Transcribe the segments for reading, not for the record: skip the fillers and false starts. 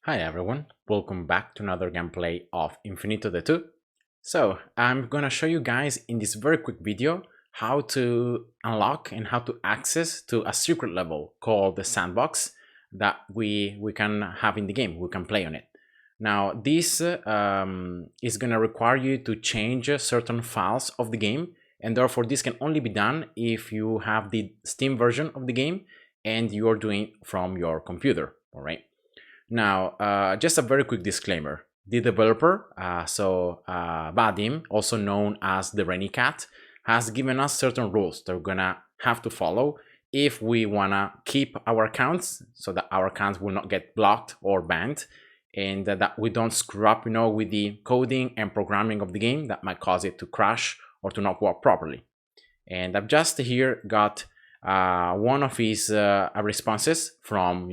Hi everyone, welcome back to another gameplay of Infinitode 2. So, I'm gonna show you guys in this very quick video how to unlock and how to access to a secret level called the sandbox that we can have in the game, we can play on it. Now, this is gonna require you to change certain files of the game, and therefore this can only be done if you have the Steam version of the game and you're doing from your computer, all right? Now, just a very quick disclaimer. The developer, Vadim, also known as the Rainy Cat, has given us certain rules that we're gonna have to follow if we wanna keep our accounts so that our accounts will not get blocked or banned, and that we don't screw up, with the coding and programming of the game that might cause it to crash or to not work properly. And I've just here got one of his responses from,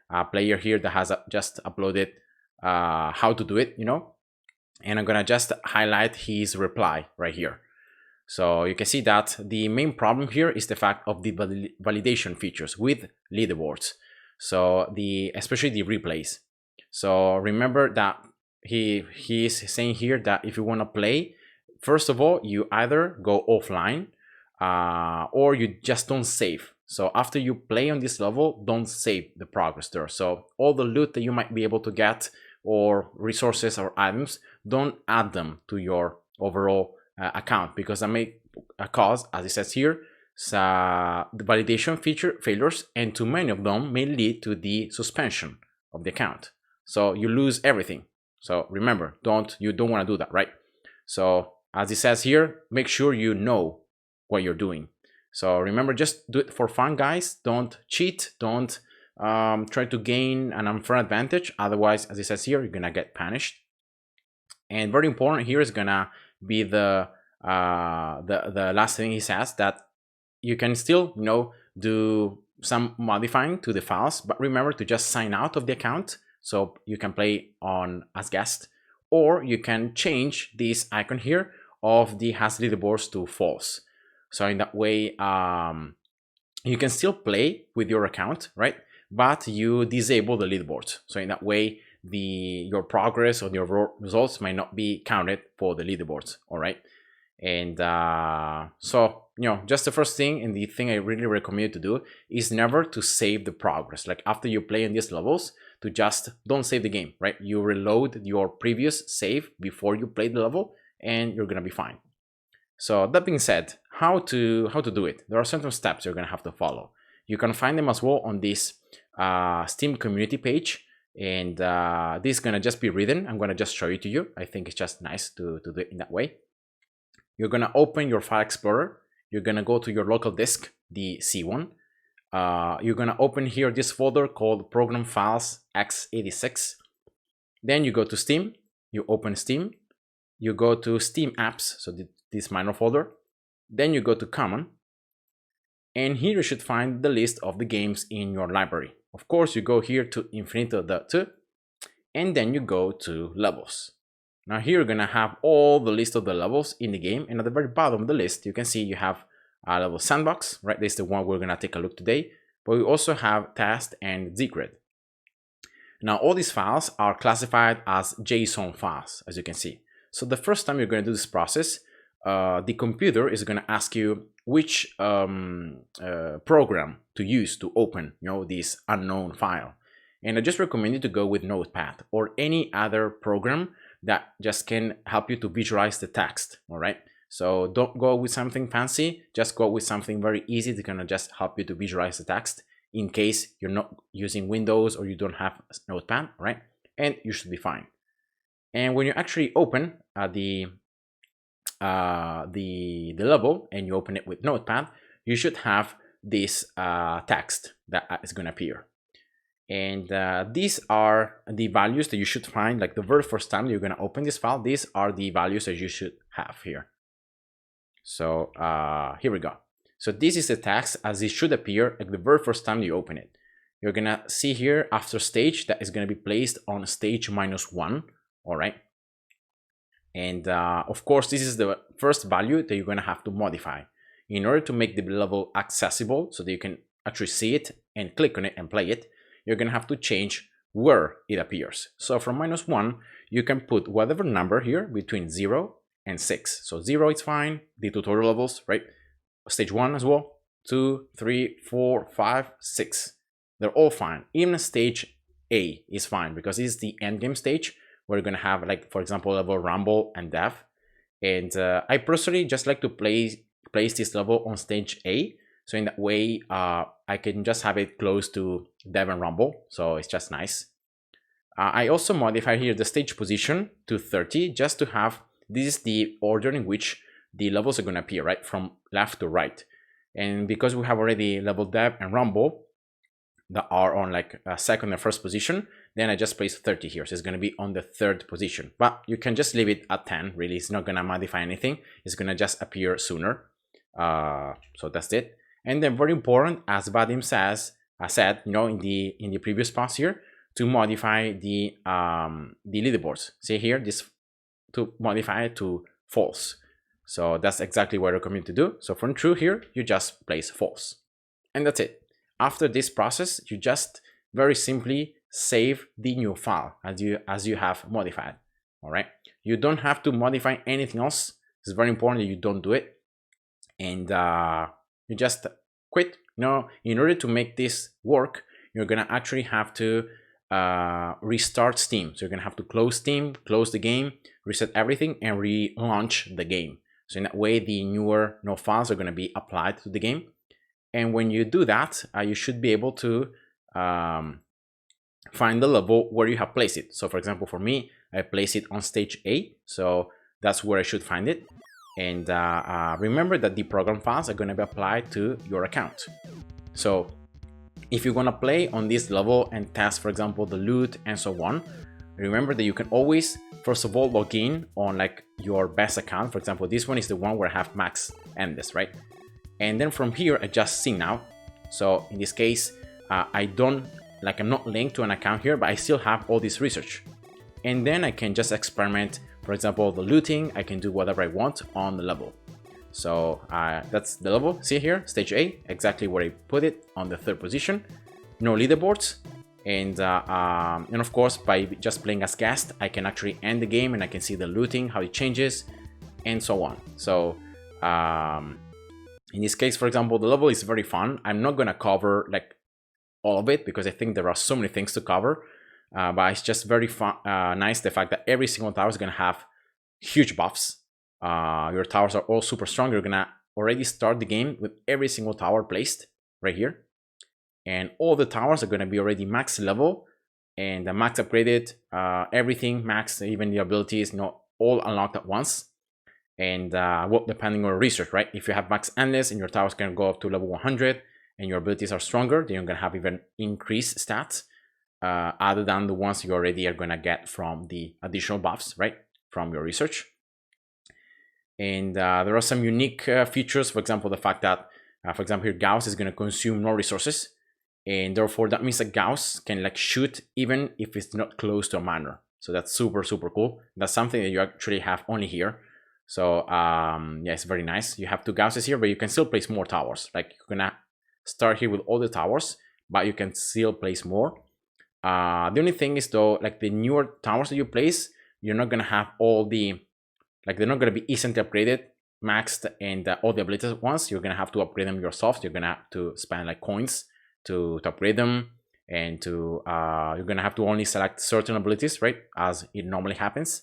a player here that has just uploaded how to do it, and I'm gonna just highlight his reply right here. So you can see that the main problem here is the fact of the validation features with leaderboards. So especially the replays. So remember that he is saying here that if you want to play, first of all, you either go offline or you just don't save. So after you play on this level, don't save the progress there. So all the loot that you might be able to get or resources or items, don't add them to your overall account, because that may cause, as it says here, the validation feature failures, and too many of them may lead to the suspension of the account. So you lose everything. So remember, you don't want to do that, right? So as it says here, make sure you know what you're doing. So remember, just do it for fun, guys. Don't cheat. Don't try to gain an unfair advantage. Otherwise, as it says here, you're gonna get punished. And very important here is gonna be the last thing he says, that you can still do some modifying to the files, but remember to just sign out of the account so you can play on as guest, or you can change this icon here of the has leaderboards to false. So in that way, you can still play with your account, right? But you disable the leaderboards. So in that way, your progress or your results might not be counted for the leaderboards, all right? And so, just the first thing, and the thing I really recommend you to do, is never to save the progress. Like after you play in these levels, to just don't save the game, right? You reload your previous save before you play the level, and you're gonna be fine. So that being said, how to do it? There are certain steps you're gonna have to follow. You can find them as well on this Steam community page, and this is gonna just be written. I'm gonna just show it to you. I think it's just nice to do it in that way. You're gonna open your file explorer. You're gonna go to your local disk, the C1. You're gonna open here this folder called Program Files x86. Then you go to Steam. You open Steam. You go to Steam Apps, so this minor folder. Then you go to Common, and here you should find the list of the games in your library. Of course, you go here to Infinitode 2, and then you go to Levels. Now here you're gonna have all the list of the levels in the game, and at the very bottom of the list, you can see you have a level Sandbox, right? This is the one we're gonna take a look today, but we also have Test and Secret. Now all these files are classified as JSON files, as you can see. So the first time you're going to do this process, the computer is going to ask you which program to use to open, this unknown file. And I just recommend you to go with Notepad or any other program that just can help you to visualize the text. All right. So don't go with something fancy. Just go with something very easy that's going to just help you to visualize the text in case you're not using Windows or you don't have Notepad, right? And you should be fine. And when you actually open the level and you open it with Notepad, you should have this text that is going to appear. And these are the values that you should find, like the very first time you're going to open this file. These are the values that you should have here. So here we go. So this is the text as it should appear like the very first time you open it. You're going to see here after stage that is going to be placed on stage -1. All right. And of course, this is the first value that you're going to have to modify in order to make the level accessible so that you can actually see it and click on it and play it. You're going to have to change where it appears. So from -1, you can put whatever number here between 0 and 6. So 0 is fine, the tutorial levels, right? Stage 1 as well, 2, 3, 4, 5, 6. They're all fine. Even stage A is fine because it's the end game stage where you're gonna have, like, for example, level Rumble and Death. And I personally just like to place this level on stage A. So in that way, I can just have it close to Dev and Rumble. So it's just nice. I also modify here the stage position to 30 just to have, this is the order in which the levels are going to appear, right? From left to right. And because we have already level Dev and Rumble that are on like second and first position, then I just place 30 here. So it's going to be on the third position. But you can just leave it at 10. Really, it's not going to modify anything. It's going to just appear sooner. So that's it. And then very important, as Vadim said, you know, in the previous pass here, to modify the leaderboards. See here, this to modify it to false. So that's exactly what I recommend to do. So from true here, you just place false. And that's it. After this process, you just very simply save the new file as you have modified. All right. You don't have to modify anything else. It's very important that you don't do it. And you just quit. You know, in order to make this work, you're gonna actually have to restart Steam. So you're gonna have to close Steam, close the game, reset everything, and relaunch the game. So in that way, the newer files are gonna be applied to the game. And when you do that, you should be able to find the level where you have placed it. So for example, for me, I place it on stage A. So that's where I should find it. And remember that the program files are going to be applied to your account. So if you're going to play on this level and test, for example, the loot and so on, remember that you can always, first of all, log in on like your best account. For example, this one is the one where I have max endless, right? And then from here, I just sync now. So in this case, I'm not linked to an account here, but I still have all this research. And then I can just experiment. For example, the looting, I can do whatever I want on the level. So that's the level. See here, stage A, exactly where I put it, on the third position. No leaderboards. And of course, by just playing as guest, I can actually end the game and I can see the looting, how it changes, and so on. So in this case, for example, the level is very fun. I'm not going to cover like all of it because I think there are so many things to cover. But it's just very fun, nice the fact that every single tower is going to have huge buffs. Your towers are all super strong. You're going to already start the game with every single tower placed right here. And all the towers are going to be already max level and max upgraded. Everything max, even the abilities, not all unlocked at once. And well, depending on your research, right? If you have max endless and your towers can go up to level 100 and your abilities are stronger, then you're going to have even increased stats. Other than the ones you already are going to get from the additional buffs, right, from your research. And there are some unique features, for example, the fact that, for example, here Gauss is going to consume no resources, and therefore that means that Gauss can like shoot even if it's not close to a miner. So that's super, super cool. That's something that you actually have only here. So yeah, it's very nice. You have 2 Gausses here, but you can still place more towers. Like you're going to start here with all the towers, but you can still place more. The only thing is though, like the newer towers that you place, you're not going to have all the, like they're not going to be instantly upgraded, maxed, and all the abilities at once. You're going to have to upgrade them yourself. You're going to have to spend like coins to upgrade them, and to you're going to have to only select certain abilities, right, as it normally happens.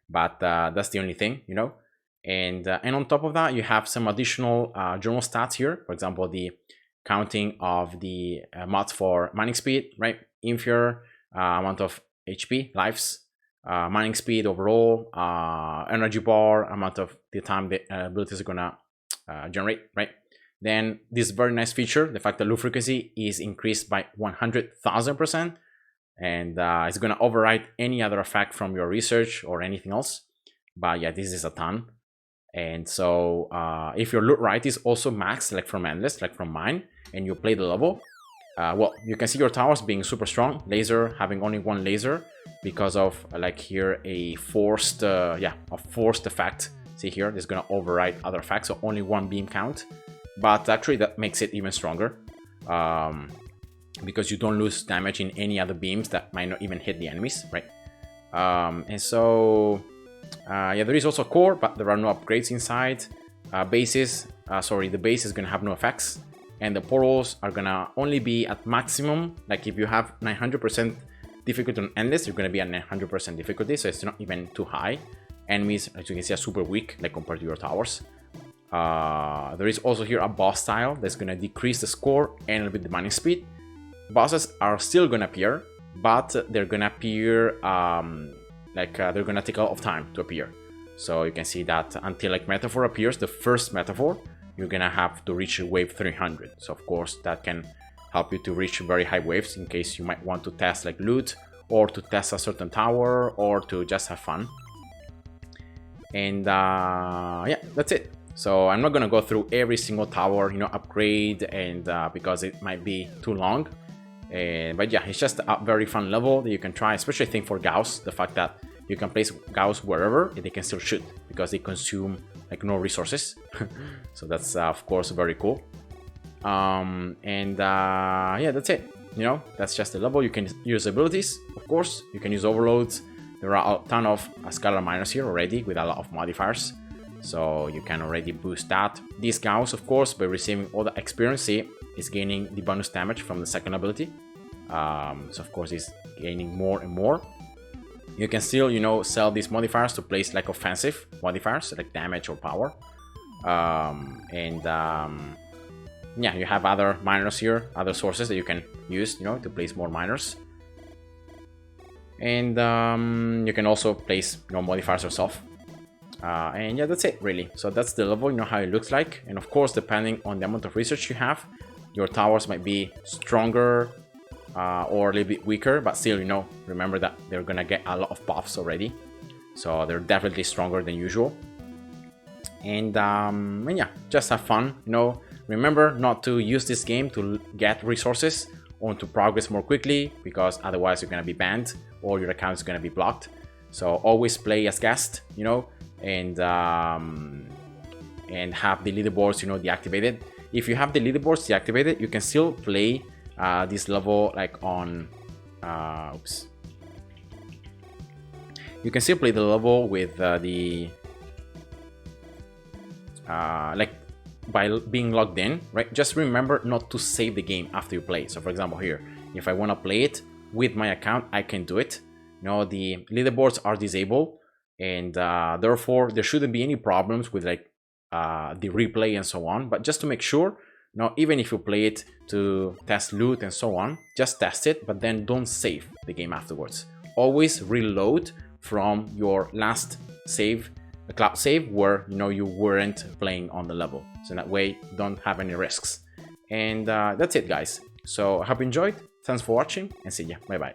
But that's the only thing, you know. And on top of that, you have some additional journal stats here. For example, the counting of the mods for mining speed, right? Inferior amount of HP, lives, mining speed overall, energy bar, amount of the time the abilities are gonna generate, right? Then this very nice feature, the fact that loot frequency is increased by 100,000%, and it's gonna override any other effect from your research or anything else. But yeah, this is a ton. And so if your loot right is also maxed, like from endless, like from mine, and you play the level, well, you can see your towers being super strong, laser having only 1 laser because of like here a forced effect. See here, it's gonna override other effects, so only 1 beam count, but actually that makes it even stronger. because you don't lose damage in any other beams that might not even hit the enemies, right? And so yeah, there is also a core, but there are no upgrades inside. The base is gonna have no effects, and the portals are gonna only be at maximum. Like if you have 900% difficulty on endless, you're gonna be at 900% difficulty, so it's not even too high. Enemies, as you can see, are super weak, like compared to your towers. There is also here a boss tile that's gonna decrease the score and a little bit the mining speed. Bosses are still gonna appear, but they're gonna appear they're gonna take a lot of time to appear. So you can see that until like Metaphor appears, the first Metaphor, you're gonna have to reach wave 300. So of course that can help you to reach very high waves in case you might want to test like loot, or to test a certain tower, or to just have fun. And yeah, that's it. So I'm not gonna go through every single tower, you know, upgrade, and because it might be too long. But yeah, it's just a very fun level that you can try, especially I think for Gauss, the fact that you can place Gauss wherever and they can still shoot because they consume like no resources. So that's of course very cool. Yeah, that's it. You know, that's just the level. You can use abilities, of course. You can use overloads. There are a ton of scalar miners here already with a lot of modifiers, so you can already boost that. This Gauss, of course, by receiving all the experience, is gaining the bonus damage from the second ability. So of course, it's gaining more and more. You can still, you know, sell these modifiers to place like offensive modifiers, like damage or power. Yeah, you have other miners here, other sources that you can use, you know, to place more miners. And you can also place, you know, modifiers yourself. And yeah, that's it really. So that's the level, you know, how it looks like. And of course, depending on the amount of research you have, your towers might be stronger or a little bit weaker, but still, you know, remember that they're gonna get a lot of buffs already, so they're definitely stronger than usual. And yeah, just have fun, you know. Remember not to use this game to get resources or to progress more quickly, because otherwise you're gonna be banned or your account is gonna be blocked. So always play as guest, you know, and have the leaderboards, you know, deactivated. If you have the leaderboards deactivated, you can still play this level like on you can still play the level with like by being logged in, right? Just remember not to save the game after you play. So for example here, if I want to play it with my account, I can do it. You know, the leaderboards are disabled, and therefore there shouldn't be any problems with like the replay and so on. But just to make sure, you know, even if you play it to test loot and so on, just test it, but then don't save the game afterwards. Always reload from your last save, a cloud save, where, you know, you weren't playing on the level. So that way you don't have any risks. And that's it, guys. So I hope you enjoyed. Thanks for watching, and see ya. Bye bye.